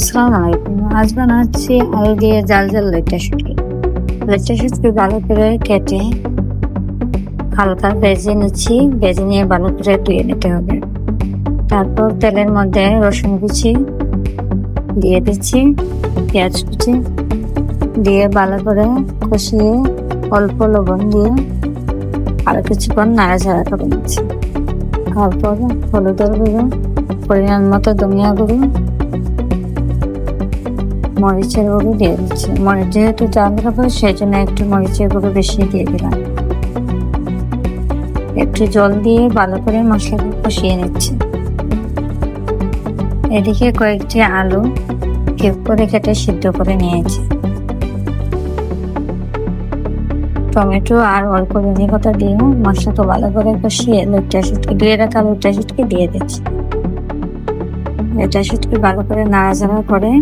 আসসালামু আলাইকুম। আজ বানাচ্ছি আলু দিয়ে জাল জাল লেট্টা শুটকি। লেট্টা শুটকি ভালো করে কেটে হালকা ভেজে নিচ্ছি। ভেজে নিয়ে ভালো করে ধুয়ে নিতে হবে। তারপর তেলের মধ্যে রসুন কুচি দিয়ে দিচ্ছি, পেঁয়াজ কুচি দিয়ে ভালো করে কষিয়ে অল্প লবণ দিয়ে আরো কিছুক্ষণ নাড়াচাড়া করে নিচ্ছি। তারপর হলুদের গুঁড়ো, পরিমাণ মতো ধনিয়া গুঁড়ো, মরিচের গুঁড়ো দিয়ে দিচ্ছি। মরিচ যেহেতু জাল খাবো সেই জন্য একটু মরিচের গুঁড়ো বেশি দিয়ে দিলাম। একটু জল দিয়ে ভালো করে মশলাটা কষিয়ে নিচ্ছি। এদিকে কয়েকটি আলু কিউব করে কেটে সিদ্ধ করে নিয়েছি। টমেটো আর অল্প ভিনেগারটা দিয়ে মশলাটা ভালো করে কষিয়ে লেট্টা শুটকি দিয়ে রাখা লেট্টা শুটকি দিয়ে দিচ্ছি। লেট্টা শুটকি ভালো করে নাড়াচাড়া করে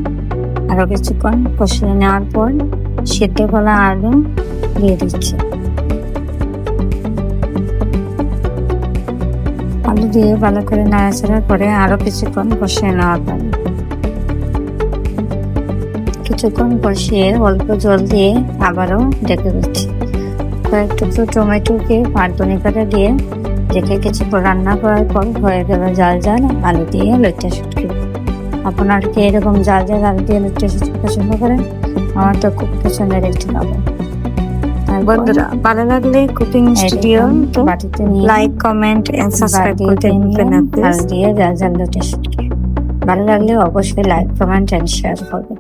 আরো কিছুক্ষণ কষিয়ে নেওয়ার পর সিদ্ধ করা আলু দিয়ে দিচ্ছি। আলু দিয়ে ভালো করে নাড়াচাড়া করে আরো কিছুক্ষণ কষিয়ে নেওয়ার পর কিছুক্ষণ কষিয়ে অল্প জল দিয়ে আবারও ঢেকে দিচ্ছি। কয়েকটুকু টমেটোকে পাঁচবনি করে দিয়ে রেখে কিছুক্ষণ রান্না করার পর হয়ে গেল জাল জাল আলু দিয়ে লেট্টা শুটকি। আপনার কি এরকম জাল জাল আলু দিয়ে লেট্টা শুটকি পছন্দ করেন? আমার তো খুব পছন্দের একটি খাবার। বন্ধুরা, ভালো লাগলে কুকিং স্টুডিও বাটিতে নিয়ে লাইক, কমেন্ট এন্ড সাবস্ক্রাইব করতে ভুলবেন না আলু দিয়ে জাল জাল লেট্টা শুটকি। ভালো লাগলে অবশ্যই লাইক, কমেন্ট এন্ড শেয়ার করবেন।